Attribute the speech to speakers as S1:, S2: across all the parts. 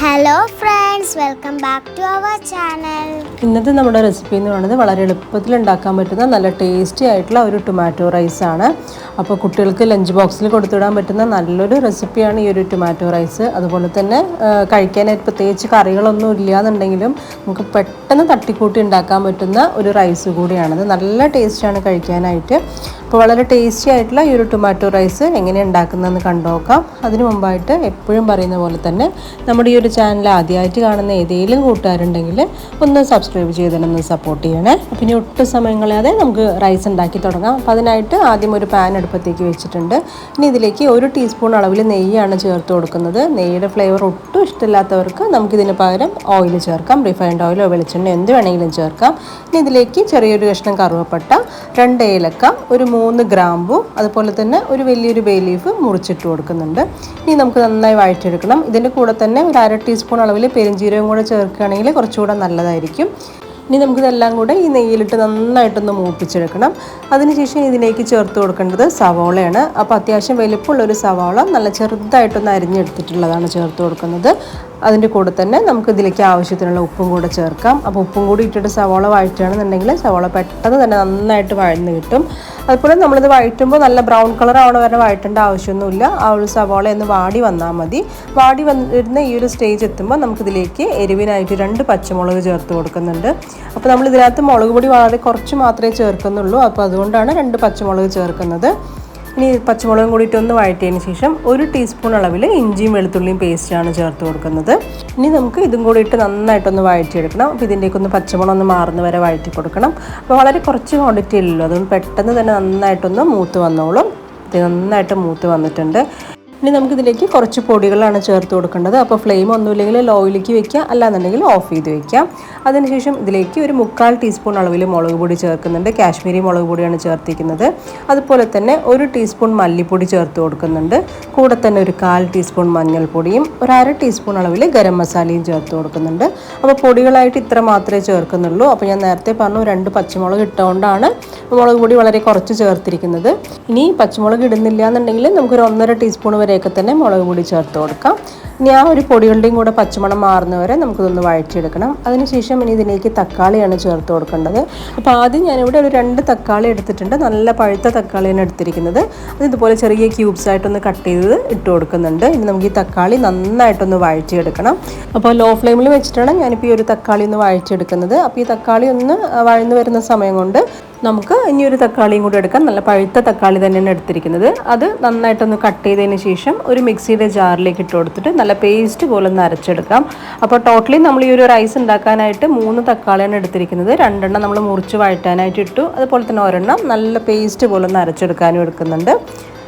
S1: Hello friends, welcome back to our channel.
S2: ഇന്നത്തെ നമ്മുടെ recipe എന്ന് പറയുന്നത് വളരെ എളുപ്പത്തിൽ ഉണ്ടാക്കാൻ പറ്റുന്ന നല്ല ടേസ്റ്റി ആയിട്ടുള്ള ഒരു ടൊമാറ്റോ റൈസ് ആണ്. അപ്പോൾ കുട്ടികൾക്ക് ലഞ്ച് ബോക്സിൽ കൊടുത്തുവിടാൻ പറ്റുന്ന നല്ലൊരു റെസിപ്പിയാണ് ഈ ഒരു ടൊമാറ്റോ റൈസ്. അതുപോലെ തന്നെ കഴിക്കാനായിട്ട് പ്രത്യേകിച്ച് കറികളൊന്നും ഇല്ലയെന്നുണ്ടെങ്കിലും നമുക്ക് പെട്ടെന്ന് തട്ടിക്കൂട്ടി ഉണ്ടാക്കാൻ പറ്റുന്ന ഒരു റൈസ് കൂടിയാണത്. നല്ല ടേസ്റ്റാണ് കഴിക്കാനായിട്ട്. അപ്പോൾ വളരെ ടേസ്റ്റി ആയിട്ടുള്ള ഈ ഒരു ടൊമാറ്റോ റൈസ് എങ്ങനെ ഉണ്ടാക്കുന്നതെന്ന് കണ്ടുനോക്കാം. അതിന് മുമ്പായിട്ട് എപ്പോഴും പറയുന്ന പോലെ തന്നെ നമ്മുടെ ഈ ഒരു ചാനൽ ആദ്യമായിട്ട് കാണുന്ന ഏതെങ്കിലും കൂട്ടുകാരുണ്ടെങ്കിൽ ഒന്ന് സബ്സ്ക്രൈബ് ചെയ്തിട്ടൊന്ന് സപ്പോർട്ട് ചെയ്യണേ. അപ്പോൾ ഇനി ഒട്ടും സമയം കളയാതെ നമുക്ക് റൈസ് ഉണ്ടാക്കി തുടങ്ങാം. അപ്പോൾ അതിനായിട്ട് ആദ്യം ഒരു പാൻ അടുപ്പത്തേക്ക് വെച്ചിട്ടുണ്ട്. ഇനി ഇതിലേക്ക് 1 ടീസ്പൂൺ അളവിൽ നെയ്യാണ് ചേർത്ത് കൊടുക്കുന്നത്. നെയ്യുടെ ഫ്ലേവർ ഒട്ടും ഇഷ്ടമില്ലാത്തവർക്ക് നമുക്കിതിന് പകരം ഓയിൽ ചേർക്കാം. റിഫൈൻഡ് ഓയിലോ വെളിച്ചെണ്ണ എന്ത് വേണമെങ്കിലും ചേർക്കാം. ഇനി ഇതിലേക്ക് ചെറിയൊരു കഷ്ണം കറുവപ്പട്ട, 2 ഏലക്ക, ഒരു 3 ഗ്രാമ്പു, അതുപോലെ തന്നെ ഒരു വലിയൊരു ബേ ലീഫ് മുറിച്ചിട്ട് കൊടുക്കുന്നുണ്ട്. ഇനി നമുക്ക് നന്നായി വഴറ്റിയെടുക്കണം. ഇതിൻ്റെ കൂടെ തന്നെ ഒരു 1/2 ടീസ്പൂൺ അളവിൽ പെരുംജീരകം കൂടെ ചേർക്കുകയാണെങ്കിൽ കുറച്ചുകൂടെ നല്ലതായിരിക്കും. ഇനി നമുക്കിതെല്ലാം കൂടെ ഈ നെയ്യിലിട്ട് നന്നായിട്ടൊന്ന് മൂപ്പിച്ചെടുക്കണം. അതിനുശേഷം ഇതിലേക്ക് ചേർത്ത് കൊടുക്കേണ്ടത് സവാളയാണ്. അപ്പോൾ അത്യാവശ്യം വലുപ്പമുള്ളൊരു സവാള നല്ല ചെറുതായിട്ടൊന്ന് അരിഞ്ഞെടുത്തിട്ടുള്ളതാണ് ചേർത്ത് കൊടുക്കുന്നത്. അതിൻ്റെ കൂടെ തന്നെ നമുക്ക് ഇതിലേക്ക് ആവശ്യത്തിനുള്ള ഉപ്പും കൂടെ ചേർക്കാം. അപ്പോൾ ഉപ്പും കൂടി ഇട്ടിട്ട് സവാള വഴറ്റുകയാണെന്നുണ്ടെങ്കിൽ സവാള പെട്ടെന്ന് തന്നെ നന്നായിട്ട് വഴന്ന് കിട്ടും. അതുപോലെ നമ്മളിത് വഴറ്റുമ്പോൾ നല്ല ബ്രൗൺ കളർ ആവണ വരെ വഴറ്റേണ്ട ആവശ്യമൊന്നുമില്ല. ആ ഒരു സവാള ഒന്ന് വാടി വന്നാൽ മതി. വാടി വരുന്ന ഈ ഒരു സ്റ്റേജ് എത്തുമ്പോൾ നമുക്കിതിലേക്ക് എരിവിനായിട്ട് 2 പച്ചമുളക് ചേർത്ത് കൊടുക്കുന്നുണ്ട്. അപ്പോൾ നമ്മൾ ഇതിനകത്ത് മുളക് പൊടി വളരെ കുറച്ച് മാത്രമേ ചേർക്കുന്നുള്ളൂ. അപ്പോൾ അതുകൊണ്ടാണ് 2 പച്ചമുളക് ചേർക്കുന്നത്. ഇനി പച്ചമുളകും കൂടിയിട്ടൊന്ന് വഴറ്റിയതിന് ശേഷം 1 ടീസ്പൂൺ അളവിൽ ഇഞ്ചിയും വെളുത്തുള്ളിയും പേസ്റ്റാണ് ചേർത്ത് കൊടുക്കുന്നത്. ഇനി നമുക്ക് ഇതും കൂടി ഇട്ട് നന്നായിട്ടൊന്ന് വഴറ്റിയെടുക്കണം. അപ്പോൾ ഇതിൻ്റെയൊക്കെ പച്ചമുളക് ഒന്ന് മാറുന്ന വരെ വഴറ്റി കൊടുക്കണം. അപ്പോൾ വളരെ കുറച്ച് ക്വാണ്ടിറ്റി ഉള്ളൂ, അതുകൊണ്ട് പെട്ടെന്ന് തന്നെ നന്നായിട്ടൊന്ന് മൂത്ത് വന്നോളും. ഇത് നന്നായിട്ട് മൂത്ത് വന്നിട്ടുണ്ട്. ഇനി നമുക്കിതിലേക്ക് കുറച്ച് പൊടികളാണ് ചേർത്ത് കൊടുക്കേണ്ടത്. അപ്പോൾ ഫ്ലെയിം ഒന്നുമില്ലെങ്കിൽ ലോയിലേക്ക് വെക്കുക, അല്ലാന്നുണ്ടെങ്കിൽ ഓഫ് ചെയ്ത് വെക്കാം. അതിനുശേഷം ഇതിലേക്ക് ഒരു 3/4 ടീസ്പൂൺ അളവിൽ മുളക് പൊടി ചേർക്കുന്നുണ്ട്. കാശ്മീരി മുളക് പൊടിയാണ് ചേർത്തിരിക്കുന്നത്. അതുപോലെ തന്നെ 1 ടീസ്പൂൺ മല്ലിപ്പൊടി ചേർത്ത് കൊടുക്കുന്നുണ്ട്. കൂടെ തന്നെ ഒരു 1/4 ടീസ്പൂൺ മഞ്ഞൾപ്പൊടിയും ഒരു 1/2 ടീസ്പൂൺ അളവിൽ ഗരം മസാലയും ചേർത്ത് കൊടുക്കുന്നുണ്ട്. അപ്പോൾ പൊടികളായിട്ട് ഇത്ര മാത്രമേ ചേർക്കുന്നുള്ളൂ. അപ്പോൾ ഞാൻ നേരത്തെ പറഞ്ഞു 2 പച്ചമുളക് ഇട്ടുകൊണ്ടാണ് മുളക് പൊടി വളരെ കുറച്ച് ചേർത്തിരിക്കുന്നത്. ഇനി പച്ചമുളക് ഇടുന്നില്ല എന്നുണ്ടെങ്കിൽ നമുക്കൊരു 1.5 ടീസ്പൂൺ വരെയൊക്കെ തന്നെ മുളക് പൊടി ചേർത്ത് കൊടുക്കാം. ഇനി ആ ഒരു പൊടികളുടെയും കൂടെ പച്ചമണം മാറുന്നവരെ നമുക്കിതൊന്ന് വഴറ്റിയെടുക്കണം. അതിനുശേഷം ഇനി ഇതിലേക്ക് തക്കാളിയാണ് ചേർത്ത് കൊടുക്കേണ്ടത്. അപ്പോൾ ആദ്യം ഞാനിവിടെ ഒരു 2 തക്കാളി എടുത്തിട്ടുണ്ട്. നല്ല പഴുത്ത തക്കാളിയാണ് എടുത്തിരിക്കുന്നത്. അത് ഇതുപോലെ ചെറിയ ക്യൂബ്സ് ആയിട്ടൊന്ന് കട്ട് ചെയ്ത് ഇട്ട് കൊടുക്കുന്നുണ്ട്. ഇനി നമുക്ക് ഈ തക്കാളി നന്നായിട്ടൊന്ന് വഴറ്റിയെടുക്കണം. അപ്പോൾ ലോ ഫ്ലെയിമിൽ വെച്ചിട്ടാണ് ഞാനിപ്പോൾ ഈ ഒരു തക്കാളി ഒന്ന് വഴറ്റിയെടുക്കുന്നത്. അപ്പോൾ ഈ തക്കാളി ഒന്ന് വഴന്നു വരുന്ന സമയം കൊണ്ട് നമുക്ക് ഇനിയൊരു തക്കാളിയും കൂടി എടുക്കാം. നല്ല പഴുത്ത തക്കാളി തന്നെയാണ് എടുത്തിരിക്കുന്നത്. അത് നന്നായിട്ടൊന്ന് കട്ട് ചെയ്തതിന് ശേഷം ഒരു മിക്സിയുടെ ജാറിലേക്ക് ഇട്ട് കൊടുത്തിട്ട് നല്ല പേസ്റ്റ് പോലെ ഒന്ന് അരച്ചെടുക്കാം. അപ്പോൾ ടോട്ടലി നമ്മൾ ഈ ഒരു റൈസ് ഉണ്ടാക്കാനായിട്ട് 3 തക്കാളിയാണ് എടുത്തിരിക്കുന്നത്. 2 എണ്ണം നമ്മൾ മുറിച്ച് വഴറ്റാനായിട്ട് ഇട്ടു. അതുപോലെ തന്നെ 1 എണ്ണം നല്ല പേസ്റ്റ് പോലെ ഒന്ന് അരച്ചെടുക്കാനും എടുക്കുന്നുണ്ട്.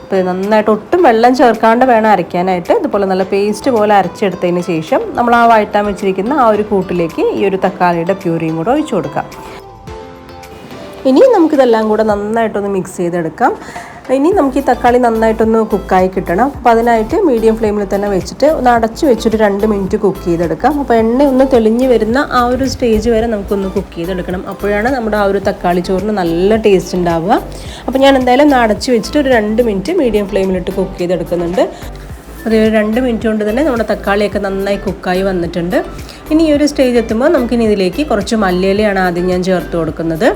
S2: അപ്പോൾ നന്നായിട്ട് ഒട്ടും വെള്ളം ചേർക്കാണ്ട് വേണം അരയ്ക്കാനായിട്ട്. ഇതുപോലെ നല്ല പേസ്റ്റ് പോലെ അരച്ചെടുത്തതിന് ശേഷം നമ്മൾ ആ വഴറ്റാൻ വെച്ചിരിക്കുന്ന ആ ഒരു കൂട്ടിലേക്ക് ഈ ഒരു തക്കാളിയുടെ പ്യൂരിയും കൂടെ ഒഴിച്ചു കൊടുക്കാം. ഇനി നമുക്കിതെല്ലാം കൂടെ നന്നായിട്ടൊന്ന് മിക്സ് ചെയ്തെടുക്കാം. ഇനി നമുക്ക് ഈ തക്കാളി നന്നായിട്ടൊന്ന് കുക്കായി കിട്ടണം. അപ്പോൾ അതിനായിട്ട് മീഡിയം ഫ്ലെയിമിൽ തന്നെ വെച്ചിട്ട് ഒന്ന് അടച്ച് വെച്ചിട്ട് 2 മിനിറ്റ് കുക്ക് ചെയ്തെടുക്കാം. അപ്പോൾ എണ്ണ ഒന്ന് തെളിഞ്ഞ് വരുന്ന ആ ഒരു സ്റ്റേജ് വരെ നമുക്കൊന്ന് കുക്ക് ചെയ്തെടുക്കണം. അപ്പോഴാണ് നമ്മുടെ ആ ഒരു തക്കാളി ചോറിന് നല്ല ടേസ്റ്റ് ഉണ്ടാവുക. അപ്പോൾ ഞാൻ എന്തായാലും ഒന്ന് അടച്ച് വെച്ചിട്ട് ഒരു 2 മിനിറ്റ് മീഡിയം ഫ്ലെയിമിലിട്ട് കുക്ക് ചെയ്തെടുക്കുന്നുണ്ട്. അത് 2 മിനിറ്റ് കൊണ്ട് തന്നെ നമ്മുടെ തക്കാളിയൊക്കെ നന്നായി കുക്കായി വന്നിട്ടുണ്ട്. ഇനി ഈ ഒരു സ്റ്റേജ് എത്തുമ്പോൾ നമുക്കിനി ഇതിലേക്ക് കുറച്ച് മല്ലിയിലയാണ് ആദ്യം ഞാൻ ചേർത്ത് കൊടുക്കുന്നത്.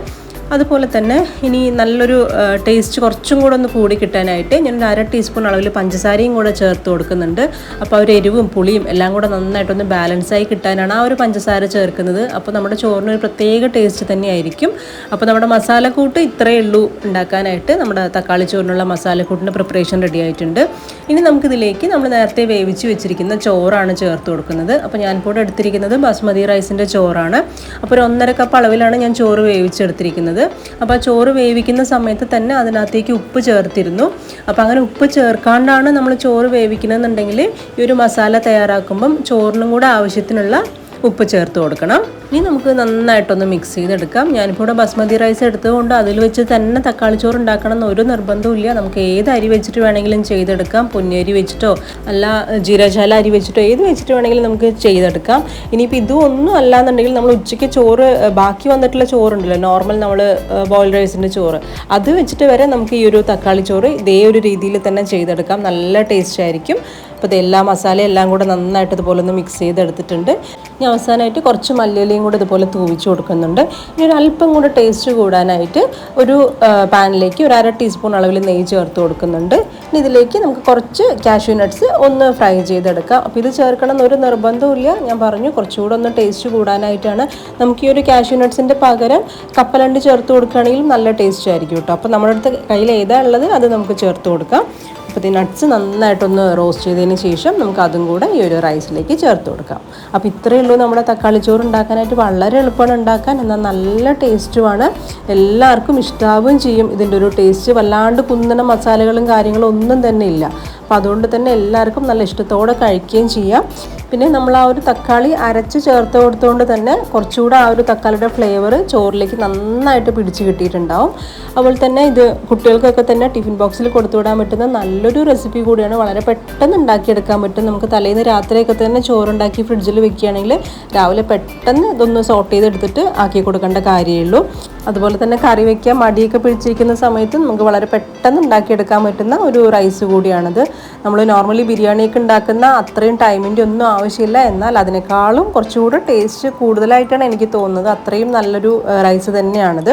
S2: അതുപോലെ തന്നെ ഇനി നല്ലൊരു ടേസ്റ്റ് കുറച്ചും കൂടെ ഒന്ന് കൂടി കിട്ടാനായിട്ട് ഞാൻ 1/2 ടീസ്പൂൺ അളവിൽ പഞ്ചസാരയും കൂടെ ചേർത്ത് കൊടുക്കുന്നുണ്ട്. അപ്പോൾ ഒരു എരിവും പുളിയും എല്ലാം കൂടെ നന്നായിട്ടൊന്ന് ബാലൻസായി കിട്ടാനാണ് ആ ഒരു പഞ്ചസാര ചേർക്കുന്നത്. അപ്പോൾ നമ്മുടെ ചോറിന് ഒരു പ്രത്യേക ടേസ്റ്റ് തന്നെയായിരിക്കും. അപ്പോൾ നമ്മുടെ മസാലക്കൂട്ട് ഇത്രയേ ഉള്ളൂ ഉണ്ടാക്കാനായിട്ട്. നമ്മുടെ തക്കാളി ചോറിനുള്ള മസാലക്കൂട്ടിൻ്റെ പ്രിപ്പറേഷൻ റെഡി ആയിട്ടുണ്ട്. ഇനി നമുക്കിതിലേക്ക് നമ്മൾ നേരത്തെ വേവിച്ച് വെച്ചിരിക്കുന്ന ചോറാണ് ചേർത്ത് കൊടുക്കുന്നത്. അപ്പോൾ ഞാൻ കൂടെ എടുത്തിരിക്കുന്നത് ബസ്മതി റൈസിൻ്റെ ചോറാണ്. അപ്പോൾ ഒരു 1.5 കപ്പ് അളവിലാണ് ഞാൻ ചോറ് വേവിച്ചെടുത്തിരിക്കുന്നത്. അപ്പോൾ ചോറ് വേവിക്കുന്ന സമയത്ത് തന്നെ അതിനകത്തേക്ക് ഉപ്പ് ചേർത്തിരുന്നു. അപ്പോൾ അങ്ങനെ ഉപ്പ് ചേർക്കാണ്ടാണ് നമ്മൾ ചോറ് വേവിക്കണമെന്നുണ്ടെങ്കിൽ ഈ ഒരു മസാല തയ്യാറാക്കുമ്പം ചോറിനും കൂടെ ആവശ്യത്തിനുള്ള ഉപ്പ് ചേർത്ത് കൊടുക്കണം. ഇനി നമുക്ക് നന്നായിട്ടൊന്ന് മിക്സ് ചെയ്തെടുക്കാം. ഞാനിപ്പോൾ ഇവിടെ ബസ്മതി റൈസ് എടുത്തതുകൊണ്ട് അതിൽ വെച്ച് തന്നെ തക്കാളി ചോറ് ഉണ്ടാക്കണം എന്നൊരു നിർബന്ധവും ഇല്ല. നമുക്ക് ഏത് അരി വെച്ചിട്ട് വേണമെങ്കിലും ചെയ്തെടുക്കാം. പൊന്നിയരി വെച്ചിട്ടോ അല്ല ജീരകശാല അരി വെച്ചിട്ടോ ഏത് വെച്ചിട്ട് വേണമെങ്കിലും നമുക്ക് ചെയ്തെടുക്കാം. ഇനിയിപ്പോൾ ഇതൊന്നും അല്ലാന്നുണ്ടെങ്കിൽ നമ്മൾ ഉച്ചയ്ക്ക് ചോറ് ബാക്കി വന്നിട്ടുള്ള ചോറുണ്ടല്ലോ, നോർമൽ നമ്മൾ ബോയിൽ റൈസിൻ്റെ ചോറ്, അത് വെച്ചിട്ട് വരെ നമുക്ക് ഈ ഒരു തക്കാളി ചോറ് ഇതേ ഒരു രീതിയിൽ തന്നെ ചെയ്തെടുക്കാം. നല്ല ടേസ്റ്റ് ആയിരിക്കും. അപ്പോൾ ഇത് എല്ലാ മസാലയും എല്ലാം കൂടെ നന്നായിട്ട് ഇതുപോലെ ഒന്ന് മിക്സ് ചെയ്തെടുത്തിട്ടുണ്ട്. ഇനി അവസാനമായിട്ട് കുറച്ച് മല്ലിയിലയും കൂടെ ഇതുപോലെ തൂവിച്ച് കൊടുക്കുന്നുണ്ട്. ഇനി ഒരു അല്പം കൂടെ ടേസ്റ്റ് കൂടാനായിട്ട് ഒരു പാനിലേക്ക് ഒരു 1/2 ടീസ്പൂൺ അളവിൽ നെയ്യ് ചേർത്ത് കൊടുക്കുന്നുണ്ട്. ഇനി ഇതിലേക്ക് നമുക്ക് കുറച്ച് കാഷ്യൂ നട്ട്സ് ഒന്ന് ഫ്രൈ ചെയ്തെടുക്കാം. അപ്പോൾ ഇത് ചേർക്കണം എന്നൊരു നിർബന്ധമില്ല, ഞാൻ പറഞ്ഞു കുറച്ചുകൂടെ ഒന്ന് ടേസ്റ്റ് കൂടാനായിട്ടാണ്. നമുക്ക് ഈ ഒരു കാഷ്യൂ നട്ട്സിൻ്റെ പകരം കപ്പലണ്ടി ചേർത്ത് കൊടുക്കുകയാണെങ്കിൽ നല്ല ടേസ്റ്റ് ആയിരിക്കും കേട്ടോ. അപ്പോൾ നമ്മുടെ അടുത്ത് കയ്യിൽ ഏതാ ഉള്ളത് അത് നമുക്ക് ചേർത്ത് കൊടുക്കാം. അപ്പോൾ ഈ നട്ട്സ് നന്നായിട്ടൊന്ന് റോസ്റ്റ് ചെയ്തതിന് ശേഷം നമുക്ക് അതും കൂടെ ഈ ഒരു റൈസിലേക്ക് ചേർത്ത് കൊടുക്കാം. അപ്പോൾ ഇത്രയേ ഉള്ളൂ നമ്മുടെ തക്കാളി ചോറ് ഉണ്ടാക്കാനായിട്ട്. വളരെ എളുപ്പമാണ് ഉണ്ടാക്കാൻ, എന്നാൽ നല്ല ടേസ്റ്റുമാണ്. എല്ലാവർക്കും ഇഷ്ടാവുകയും ചെയ്യും. ഇതിൻ്റെ ഒരു ടേസ്റ്റ് വല്ലാണ്ട് കുന്നണ മസാലകളും കാര്യങ്ങളും ഒന്നും തന്നെ ഇല്ല. അപ്പോൾ അതുകൊണ്ട് തന്നെ എല്ലാവർക്കും നല്ല ഇഷ്ടത്തോടെ കഴിക്കുകയും ചെയ്യാം. പിന്നെ നമ്മൾ ആ ഒരു തക്കാളി അരച്ച് ചേർത്ത് കൊടുത്തുകൊണ്ട് തന്നെ കുറച്ചുകൂടെ ആ ഒരു തക്കാളിയുടെ ഫ്ലേവർ ചോറിലേക്ക് നന്നായിട്ട് പിടിച്ച് കിട്ടിയിട്ടുണ്ടാവും. അതുപോലെ തന്നെ ഇത് കുട്ടികൾക്കൊക്കെ തന്നെ ടിഫിൻ ബോക്സിൽ കൊടുത്തു വിടാൻ പറ്റുന്ന നല്ലൊരു റെസിപ്പി കൂടിയാണ്. വളരെ പെട്ടെന്ന് ഉണ്ടാക്കിയെടുക്കാൻ പറ്റും. നമുക്ക് തലേന്ന് രാത്രിയൊക്കെ തന്നെ ചോറുണ്ടാക്കി ഫ്രിഡ്ജിൽ വെക്കുകയാണെങ്കിൽ രാവിലെ പെട്ടെന്ന് ഇതൊന്ന് സോട്ട് ചെയ്തെടുത്തിട്ട് ആക്കി കൊടുക്കേണ്ട കാര്യമേ ഉള്ളൂ. അതുപോലെ തന്നെ കറി വയ്ക്കാൻ മടിയൊക്കെ പിടിച്ചിരിക്കുന്ന സമയത്ത് നമുക്ക് വളരെ പെട്ടെന്ന് ഉണ്ടാക്കിയെടുക്കാൻ പറ്റുന്ന ഒരു റൈസ് കൂടിയാണിത്. നമ്മൾ നോർമലി ബിരിയാണിയൊക്കെ ഉണ്ടാക്കുന്ന അത്രയും ടൈമിൻ്റെ ഒന്നും ആവശ്യമില്ല, എന്നാൽ അതിനേക്കാളും കുറച്ചുകൂടെ ടേസ്റ്റ് കൂടുതലായിട്ടാണ് എനിക്ക് തോന്നുന്നത്. അത്രയും നല്ലൊരു റൈസ് തന്നെയാണിത്.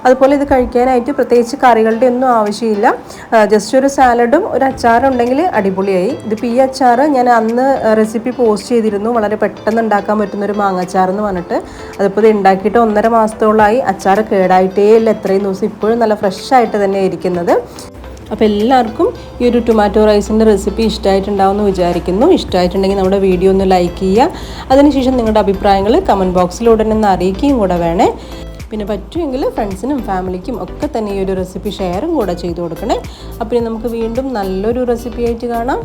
S2: അതുപോലെ ഇത് കഴിക്കാനായിട്ട് പ്രത്യേകിച്ച് കറികളുടെ ഒന്നും ആവശ്യമില്ല. ജസ്റ്റ് ഒരു സാലഡും ഒരു അച്ചാറും ഉണ്ടെങ്കിൽ അടിപൊളിയായി. ഇതിപ്പോൾ ഈ അച്ചാർ ഞാൻ അന്ന് റെസിപ്പി പോസ്റ്റ് ചെയ്തിരുന്നു, വളരെ പെട്ടെന്ന് ഉണ്ടാക്കാൻ പറ്റുന്നൊരു മാങ്ങച്ചാർ എന്ന് പറഞ്ഞിട്ട്. അതിപ്പോൾ ഇത് ഉണ്ടാക്കിയിട്ട് 1.5 മാസത്തോളമായി. അച്ചാർ കേടായിട്ടേ ഇല്ല, എത്രയും ദിവസം ഇപ്പോഴും നല്ല ഫ്രഷ് ആയിട്ട് തന്നെ ഇരിക്കുന്നത്. അപ്പോൾ എല്ലാവർക്കും ഈ ഒരു ടൊമാറ്റോ റൈസിൻ്റെ റെസിപ്പി ഇഷ്ടമായിട്ടുണ്ടാവുമെന്ന് വിചാരിക്കുന്നു. ഇഷ്ടമായിട്ടുണ്ടെങ്കിൽ നമ്മുടെ വീഡിയോ ഒന്ന് ലൈക്ക് ചെയ്യുക. അതിനുശേഷം നിങ്ങളുടെ അഭിപ്രായങ്ങൾ കമൻറ്റ് ബോക്സിലൂടെ ഒന്ന് അറിയിക്കുകയും കൂടെ വേണേ. പിന്നെ പറ്റുമെങ്കിൽ ഫ്രണ്ട്സിനും ഫാമിലിക്കും ഒക്കെ തന്നെ ഈ ഒരു റെസിപ്പി ഷെയറും കൂടെ ചെയ്ത് കൊടുക്കണേ. അപ്പോൾ നമുക്ക് വീണ്ടും നല്ലൊരു റെസിപ്പി ആയിട്ട് കാണാം.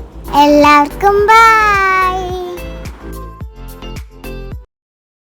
S1: എല്ലാവർക്കും ബൈ.